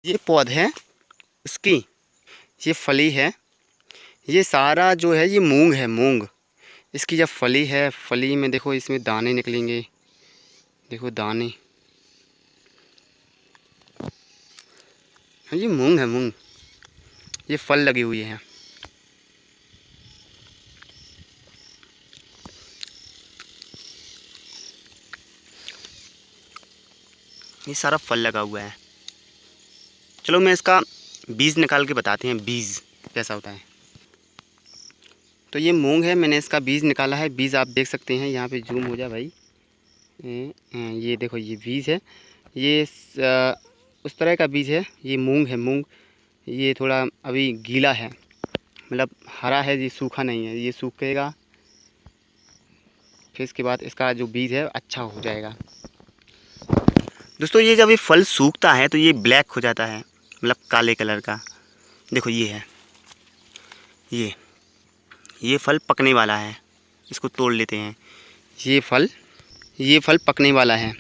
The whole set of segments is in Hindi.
ये पौध है इसकी, ये फली है, ये सारा जो है ये मूंग है, मूंग। इसकी जब फली है, फली में देखो इसमें दाने निकलेंगे, देखो दाने, हाँ ये मूंग है, मूंग। ये फल लगी हुई है। ये सारा फल लगा हुआ है। चलो मैं इसका बीज निकाल के बताते हैं, बीज कैसा होता है। तो ये मूंग है, मैंने इसका बीज निकाला है। बीज आप देख सकते हैं, यहाँ पे जूम हो जा भाई। ये देखो ये बीज है, ये उस तरह का बीज है। ये मूंग है, मूंग। ये थोड़ा अभी गीला है, मतलब हरा है, ये सूखा नहीं है। ये सूखेगा फिर इसके बाद इसका जो बीज है अच्छा हो जाएगा। दोस्तों ये जब ये फल सूखता है तो ये ब्लैक हो जाता है, मतलब काले कलर का। देखो ये है, ये फल पकने वाला है, इसको तोड़ लेते हैं। ये फल पकने वाला है।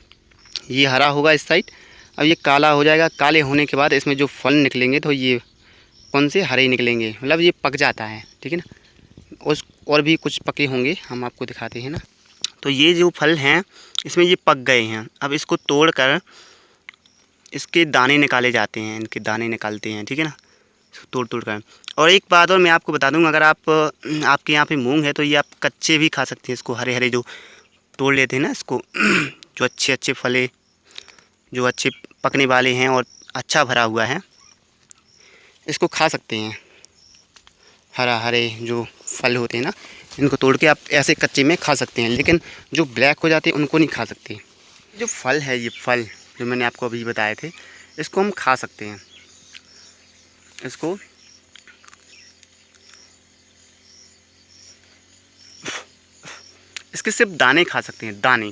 ये हरा होगा इस साइड, अब ये काला हो जाएगा। काले होने के बाद इसमें जो फल निकलेंगे तो ये कौन से हरे निकलेंगे, मतलब ये पक जाता है, ठीक है ना। और भी कुछ पके होंगे, हम आपको दिखाते हैं ना। तो ये जो फल हैं इसमें ये पक गए हैं। अब इसको तोड़ कर इसके दाने निकाले जाते हैं, इनके दाने निकालते हैं, ठीक है ना, तोड़ तोड़ कर। और एक बात और मैं आपको बता दूंगा, अगर आपके यहाँ पे मूंग है तो ये आप कच्चे भी खा सकते हैं इसको। हरे हरे जो तोड़ लेते हैं ना इसको जो अच्छे अच्छे फले, जो अच्छे पकने वाले हैं और अच्छा भरा हुआ है, इसको खा सकते हैं। हरा हरे जो फल होते हैं ना, इनको तोड़ के आप ऐसे कच्चे में खा सकते हैं, लेकिन जो ब्लैक हो जाते हैं उनको नहीं खा सकते। जो फल है, ये फल जो मैंने आपको अभी बताए थे, इसको हम खा सकते हैं। इसको इसके सिर्फ दाने खा सकते हैं, दाने।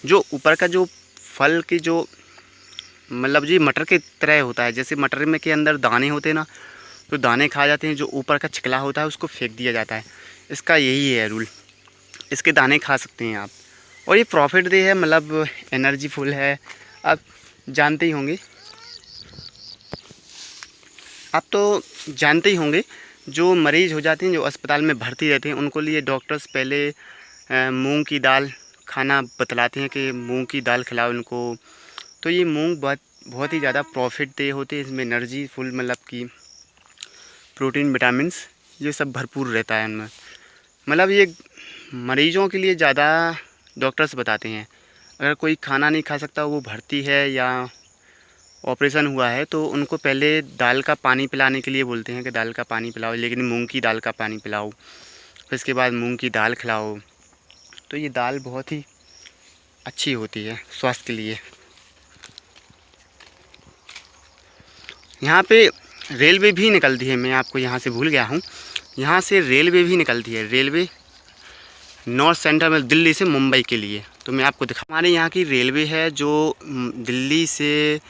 जो ऊपर का जो फल की जो मतलब जी मटर के तरह होता है, जैसे मटर में के अंदर दाने होते हैं ना, तो दाने खा जाते हैं। जो ऊपर का छिकला होता है उसको फेंक दिया जाता है। इसका यही है रूल, इसके दाने खा सकते हैं आप। और ये प्रॉफिट दे है, मतलब एनर्जी फुल है, आप जानते ही होंगे। आप तो जानते ही होंगे, जो मरीज़ हो जाते हैं, जो अस्पताल में भर्ती रहते हैं, उनको लिए डॉक्टर्स पहले मूंग की दाल खाना बतलाते हैं कि मूंग की दाल खिलाओ इनको। तो ये मूंग बहुत ही ज़्यादा प्रॉफिट दे होते हैं। इसमें एनर्जी फुल, मतलब कि प्रोटीन विटामिन्स ये सब भरपूर रहता है इनमें। मतलब ये मरीजों के लिए ज़्यादा डॉक्टर्स बताते हैं। अगर कोई खाना नहीं खा सकता, वो भर्ती है या ऑपरेशन हुआ है, तो उनको पहले दाल का पानी पिलाने के लिए बोलते हैं कि दाल का पानी पिलाओ, लेकिन मूंग की दाल का पानी पिलाओ। फिर इसके बाद मूंग की दाल खिलाओ। तो ये दाल बहुत ही अच्छी होती है स्वास्थ्य के लिए। यहाँ पे रेलवे भी निकलती है, मैं आपको यहाँ से भूल गया हूँ। यहाँ से रेलवे भी निकलती है, रेलवे नॉर्थ सेंट्रल में, दिल्ली से मुंबई के लिए। तो मैं आपको दिखा, हमारे यहाँ की रेलवे है जो दिल्ली से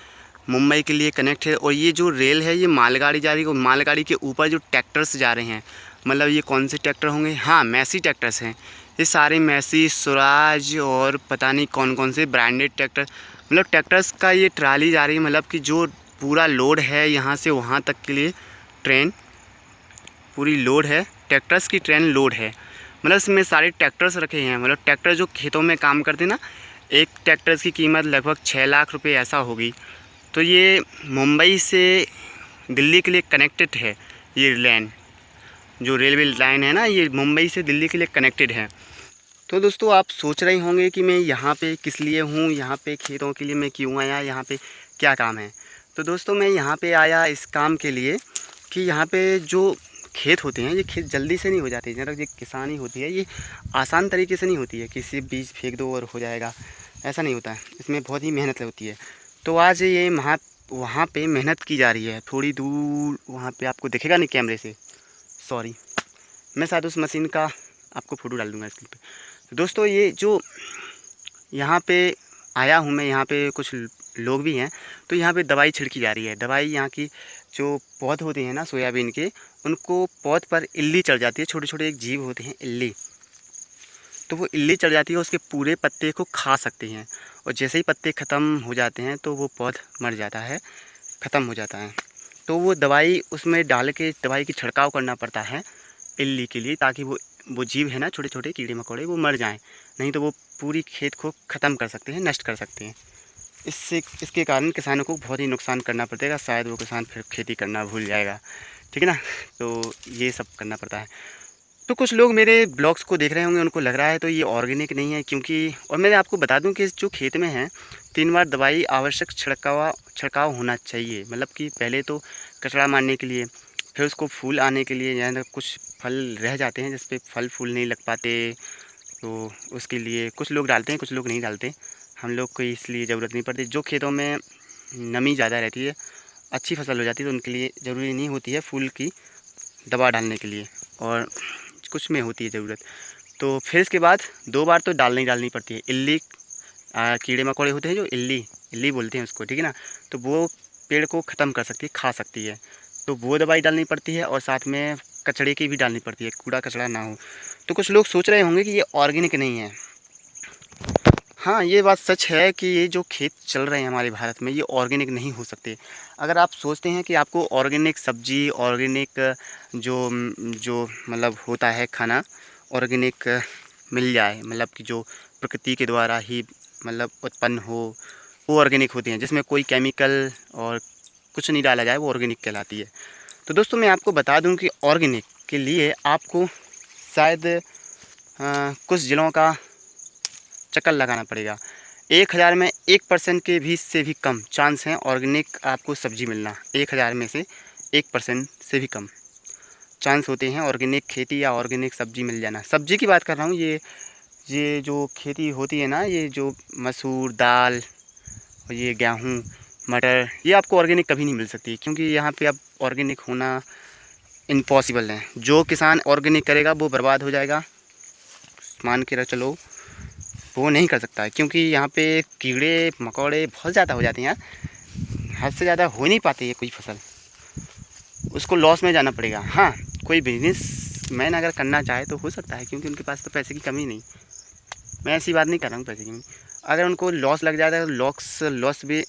मुंबई के लिए कनेक्ट है। और ये जो रेल है ये मालगाड़ी जा रही है, और मालगाड़ी के ऊपर जो ट्रैक्टर्स जा रहे हैं, मतलब ये कौन से ट्रैक्टर होंगे, हाँ मैसी ट्रैक्टर्स हैं। ये सारे मैसी, स्वराज और पता नहीं कौन कौन से ब्रांडेड ट्रैक्टर, मतलब ट्रैक्टर्स का ये ट्राली जा रही है। मतलब कि जो पूरा लोड है यहाँ से वहाँ तक के लिए ट्रेन पूरी लोड है, ट्रैक्टर्स की ट्रेन लोड है। मतलब इसमें सारे ट्रैक्टर्स रखे हैं। मतलब ट्रैक्टर जो खेतों में काम करते हैं ना, एक ट्रैक्टर्स की कीमत लगभग 6 लाख रुपए ऐसा होगी। तो ये मुंबई से दिल्ली के लिए कनेक्टेड है। ये लाइन, जो रेलवे लाइन है ना, ये मुंबई से दिल्ली के लिए कनेक्टेड है। तो दोस्तों आप सोच रहे होंगे कि मैं यहाँ पे किस लिए हूँ, यहाँ पे खेतों के लिए मैं क्यों आया, यहाँ पे क्या काम है। तो दोस्तों मैं यहाँ पे आया इस काम के लिए कि यहाँ पे जो खेत होते हैं, ये खेत जल्दी से नहीं हो जाते। जब ये किसानी होती है, ये आसान तरीके से नहीं होती है, किसी बीज फेंक दो और हो जाएगा, ऐसा नहीं होता है। इसमें बहुत ही मेहनत होती है। तो आज ये वहाँ पे मेहनत की जा रही है, थोड़ी दूर वहाँ पे आपको दिखेगा नहीं कैमरे से, सॉरी, मैं शायद उस मशीन का आपको फ़ोटो डाल दूँगा स्क्रीन पे। तो दोस्तों ये जो यहाँ पे आया हूँ मैं, यहाँ पे कुछ लोग भी हैं। तो यहाँ पे दवाई छिड़की जा रही है। दवाई यहाँ की जो पौध होते हैं ना सोयाबीन के, उनको पौध पर इल्ली चढ़ जाती है। छोटे छोटे एक जीव होते हैं इल्ली, तो वो इल्ली चढ़ जाती है, उसके पूरे पत्ते को खा सकते हैं। और जैसे ही पत्ते ख़त्म हो जाते हैं तो वो पौध मर जाता है। ख़त्म हो जाता है। तो वो दवाई उसमें डाल के दवाई की छिड़काव करना पड़ता है इल्ली के लिए, ताकि वो जीव है ना, छोटे छोटे कीड़े मकोड़े, वो मर जाएं। नहीं तो वो पूरी खेत को ख़त्म कर सकते हैं, नष्ट कर सकते हैं। इसके कारण किसानों को बहुत ही नुकसान करना पड़ेगा, शायद वो किसान फिर खेती करना भूल जाएगा। ठीक है ना, तो ये सब करना पड़ता है। तो कुछ लोग मेरे ब्लॉग्स को देख रहे होंगे, उनको लग रहा है तो ये ऑर्गेनिक नहीं है, क्योंकि और मैं आपको बता दूं कि जो खेत में है 3 बार दवाई आवश्यक छिड़काव होना चाहिए। मतलब कि पहले तो कचरा मारने के लिए, फिर उसको फूल आने के लिए, यानी कुछ फल रह जाते हैं जिस पे फल फूल नहीं लग पाते, तो उसके लिए कुछ लोग डालते हैं, कुछ लोग नहीं डालते। हम लोग को इसलिए ज़रूरत नहीं पड़ती। जो खेतों में नमी ज़्यादा रहती है, अच्छी फसल हो जाती है, तो उनके लिए ज़रूरी नहीं होती है फूल की दवा डालने के लिए, और कुछ में होती है ज़रूरत। तो फिर इसके बाद 2 बार तो डालनी पड़ती है। इल्ली कीड़े मकोड़े होते हैं जो इल्ली बोलते हैं उसको, ठीक है ना, तो वो पेड़ को ख़त्म कर सकती है, खा सकती है, तो वो दवाई डालनी पड़ती है, और साथ में कचड़े की भी डालनी पड़ती है, कूड़ा कचड़ा ना हो। तो कुछ लोग सोच रहे होंगे कि ये ऑर्गेनिक नहीं है। हाँ, ये बात सच है कि ये जो खेत चल रहे हैं हमारे भारत में, ये ऑर्गेनिक नहीं हो सकते। अगर आप सोचते हैं कि आपको ऑर्गेनिक सब्ज़ी, ऑर्गेनिक जो जो मतलब होता है खाना, ऑर्गेनिक मिल जाए, मतलब कि जो प्रकृति के द्वारा ही मतलब उत्पन्न हो, वो ऑर्गेनिक होते हैं, जिसमें कोई केमिकल और कुछ नहीं डाला जाए, वो ऑर्गेनिक कहलाती है। तो दोस्तों मैं आपको बता दूं कि ऑर्गेनिक के लिए आपको शायद कुछ ज़िलों का चक्कर लगाना पड़ेगा। 1000 में 1% के भी से भी कम चांस हैं ऑर्गेनिक आपको सब्ज़ी मिलना। 1000 में से 1% से भी कम चांस होते हैं ऑर्गेनिक खेती या ऑर्गेनिक सब्ज़ी मिल जाना। सब्ज़ी की बात कर रहा हूँ, ये जो खेती होती है ना, ये जो मसूर दाल और ये गेहूँ मटर, ये आपको ऑर्गेनिक कभी नहीं मिल सकती, क्योंकि यहाँ पे अब ऑर्गेनिक होना इम्पॉसिबल है। जो किसान ऑर्गेनिक करेगा वो बर्बाद हो जाएगा, मान के चलो, वो नहीं कर सकता है, क्योंकि यहाँ पे कीड़े मकोड़े बहुत ज़्यादा हो जाते हैं यार, हद से ज़्यादा हो नहीं पाती है कोई फसल, उसको लॉस में जाना पड़ेगा। हाँ, कोई बिजनेस मैन अगर करना चाहे तो हो सकता है, क्योंकि उनके पास तो पैसे की कमी नहीं। मैं ऐसी बात नहीं कर रहा हूँ पैसे की कमी, अगर उनको लॉस लग जाता है तो लॉस भी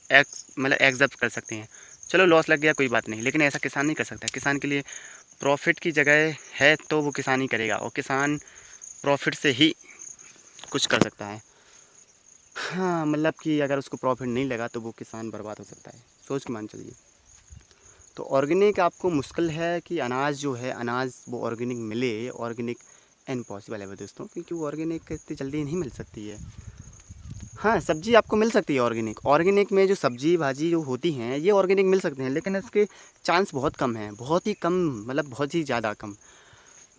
मतलब एक्सेप्ट कर सकते हैं। चलो लॉस लग गया कोई बात नहीं, लेकिन ऐसा किसान नहीं कर सकता। किसान के लिए प्रॉफिट की जगह है तो वो किसान ही करेगा, और किसान प्रॉफिट से ही कुछ कर सकता है। हाँ, मतलब कि अगर उसको प्रॉफिट नहीं लगा तो वो किसान बर्बाद हो सकता है, सोच के मान चलिए। तो ऑर्गेनिक आपको मुश्किल है कि अनाज जो है, अनाज वो ऑर्गेनिक मिले, ऑर्गेनिक इम्पॉसिबल है वो दोस्तों, क्योंकि वो ऑर्गेनिक इतनी जल्दी नहीं मिल सकती है। हाँ, सब्ज़ी आपको मिल सकती है ऑर्गेनिक। ऑर्गेनिक में जो सब्ज़ी भाजी जो होती हैं ये ऑर्गेनिक मिल सकते हैं, लेकिन इसके चांस बहुत कम हैं, बहुत ही कम, मतलब बहुत ही ज़्यादा कम।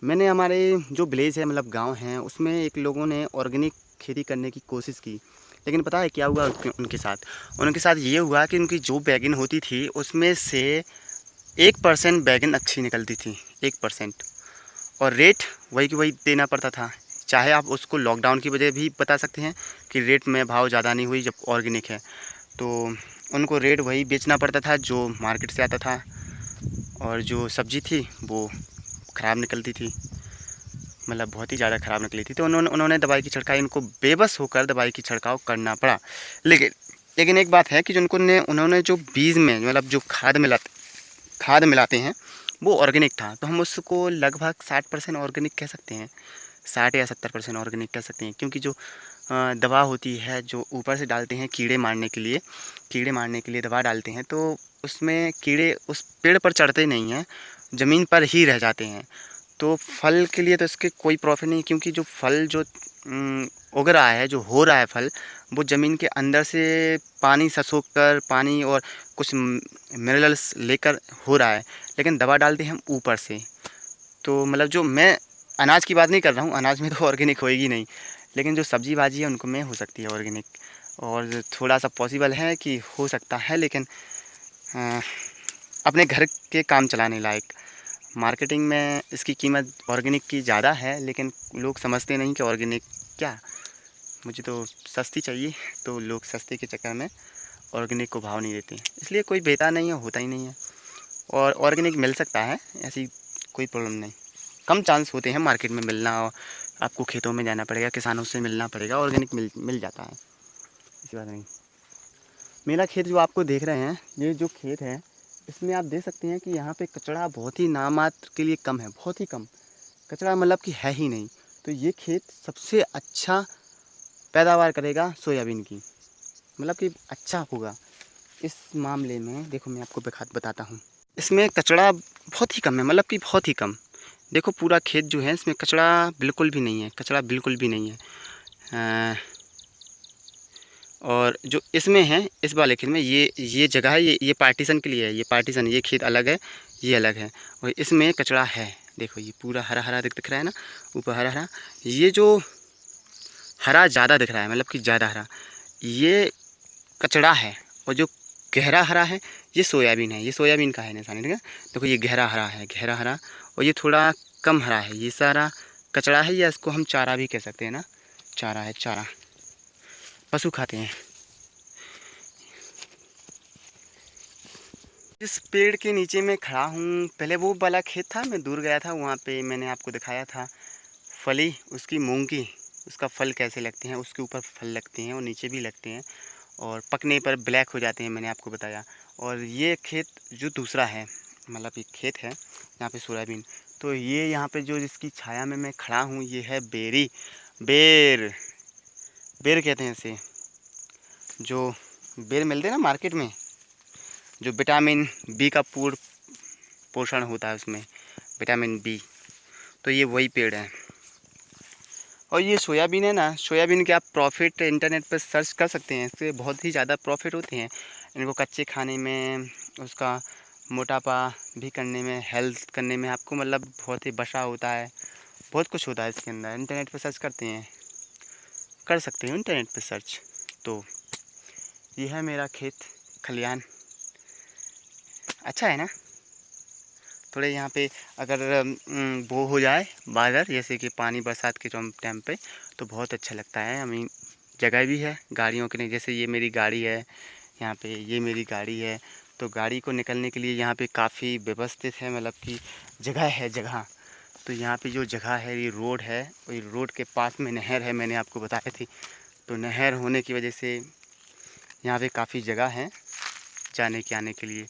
मैंने हमारे जो विलेज है, मतलब गांव हैं, उसमें एक लोगों ने ऑर्गेनिक खेती करने की कोशिश की, लेकिन पता है क्या हुआ उनके साथ ये हुआ कि उनकी जो बैगन होती थी उसमें से 1% बैगन अच्छी निकलती थी, 1%, और रेट वही की वही देना पड़ता था। चाहे आप उसको लॉकडाउन की वजह भी बता सकते हैं कि रेट में भाव ज़्यादा नहीं हुई जब ऑर्गेनिक है, तो उनको रेट वही बेचना पड़ता था जो मार्केट से आता था, और जो सब्ज़ी थी वो ख़राब निकलती थी, मतलब बहुत ही ज़्यादा ख़राब निकली थी। तो उन्होंने दवाई की छिड़काई, उनको बेबस होकर दवाई की छिड़काव करना पड़ा। लेकिन एक बात है कि उन्होंने जो बीज में मतलब जो खाद मिलाते हैं वो ऑर्गेनिक था, तो हम उसको लगभग 60% ऑर्गेनिक कह सकते हैं, 60 या 70% ऑर्गेनिक कह सकते हैं, क्योंकि जो दवा होती है जो ऊपर से डालते हैं कीड़े मारने के लिए दवा डालते हैं, तो उसमें कीड़े उस पेड़ पर चढ़ते नहीं हैं, ज़मीन पर ही रह जाते हैं। तो फल के लिए तो इसके कोई प्रॉफिट नहीं, क्योंकि जो फल जो उग रहा है, जो हो रहा है फल, वो ज़मीन के अंदर से पानी सोख कर, पानी और कुछ मिनरल्स लेकर हो रहा है, लेकिन दवा डालते हैं हम ऊपर से। तो मतलब जो मैं अनाज की बात नहीं कर रहा हूँ, अनाज में तो ऑर्गेनिक होएगी नहीं, लेकिन जो सब्ज़ी भाजी है उनको में हो सकती है ऑर्गेनिक, और थोड़ा सा पॉसिबल है कि हो सकता है, लेकिन अ, अपने घर के काम चलाने लायक। मार्केटिंग में इसकी कीमत ऑर्गेनिक की ज़्यादा है, लेकिन लोग समझते नहीं कि ऑर्गेनिक क्या, मुझे तो सस्ती चाहिए, तो लोग सस्ते के चक्कर में ऑर्गेनिक को भाव नहीं देते, इसलिए कोई बेचा नहीं है, होता ही नहीं है। और ऑर्गेनिक मिल सकता है, ऐसी कोई प्रॉब्लम नहीं, कम चांस होते हैं मार्केट में मिलना, और आपको खेतों में जाना पड़ेगा, किसानों से मिलना पड़ेगा, ऑर्गेनिक मिल जाता है, ऐसी बात नहीं। मेरा खेत जो आपको देख रहे हैं, ये जो खेत है इसमें आप देख सकते हैं कि यहाँ पे कचरा बहुत ही नामात्र के लिए कम है, बहुत ही कम कचरा, मतलब कि है ही नहीं। तो ये खेत सबसे अच्छा पैदावार करेगा सोयाबीन की, मतलब कि अच्छा होगा इस मामले में। देखो मैं आपको बताता हूँ, इसमें कचरा बहुत ही कम है, मतलब कि बहुत ही कम। देखो पूरा खेत जो है इसमें कचरा बिल्कुल भी नहीं है, कचरा बिल्कुल भी नहीं है। और जो इसमें है इस वाले खेत में ये जगह है, ये पार्टीशन के लिए है, ये पार्टीशन, ये खेत अलग है, ये अलग है, और इसमें कचरा है। देखो ये पूरा हरा हरा दिख रहा है ना, ऊपर हरा हरा, ये जो हरा ज़्यादा दिख रहा है, मतलब कि ज़्यादा हरा, ये कचरा है। और जो गहरा हरा है ये सोयाबीन है, ये सोयाबीन का है निशानी, ठीक है। देखो ये गहरा हरा है, गहरा हरा, और ये थोड़ा कम हरा है, ये सारा कचरा है, या इसको हम चारा भी कह सकते हैं ना, चारा है, चारा पशु खाते हैं। इस पेड़ के नीचे मैं खड़ा हूँ, पहले वो वाला खेत था, मैं दूर गया था, वहाँ पे मैंने आपको दिखाया था फली उसकी, मूंग की, उसका फल कैसे लगते हैं, उसके ऊपर फल लगते हैं और नीचे भी लगते हैं, और पकने पर ब्लैक हो जाते हैं, मैंने आपको बताया। और ये खेत जो दूसरा है, मतलब ये खेत है यहाँ पे सोयाबीन, तो ये यहाँ पे जो जिसकी छाया में मैं खड़ा हूँ, ये है बेर बेर कहते हैं इसे, जो बेर मिलते हैं ना मार्केट में, जो विटामिन बी का पोषण होता है उसमें, विटामिन बी, तो ये वही पेड़ है। और ये सोयाबीन है ना, सोयाबीन के आप प्रॉफिट इंटरनेट पर सर्च कर सकते हैं, इससे बहुत ही ज़्यादा प्रॉफिट होते हैं। इनको कच्चे खाने में, उसका मोटापा भी करने में, हेल्थ करने में, आपको मतलब बहुत ही बसा होता है, बहुत कुछ होता है इसके अंदर। इंटरनेट पर सर्च करते हैं, कर सकते हो इंटरनेट पर सर्च। तो ये है मेरा खेत खलियान, अच्छा है ना। थोड़े यहाँ पे अगर वो हो जाए बादल, जैसे कि पानी बरसात के टाइम पे, तो बहुत अच्छा लगता है। हमें जगह भी है गाड़ियों के लिए, जैसे ये मेरी गाड़ी है यहाँ पे, ये मेरी गाड़ी है, तो गाड़ी को निकलने के लिए यहाँ पे काफ़ी व्यवस्थित है, मतलब कि जगह है, जगह। तो यहाँ पे जो जगह है, ये रोड है, और ये रोड के पास में नहर है, मैंने आपको बताया थी। तो नहर होने की वजह से यहाँ पे काफ़ी जगह है जाने के आने के लिए।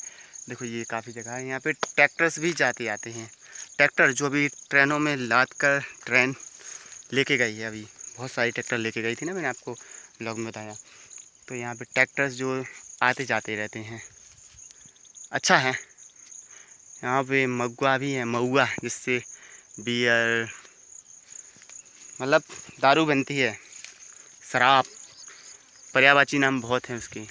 देखो ये काफ़ी जगह है, यहाँ पे ट्रैक्टर्स भी जाते आते हैं। ट्रैक्टर जो अभी ट्रेनों में लाद कर ट्रेन लेके गई है, अभी बहुत सारी ट्रैक्टर लेके गई थी ना, मैंने आपको ब्लॉग में बताया। तो यहाँ पे ट्रैक्टर्स जो आते जाते रहते हैं, अच्छा है। यहाँ पे महुआ भी है, महुआ, जिससे बियर, मतलब दारू बनती है, शराब, पर्यायवाची नाम बहुत हैं उसके।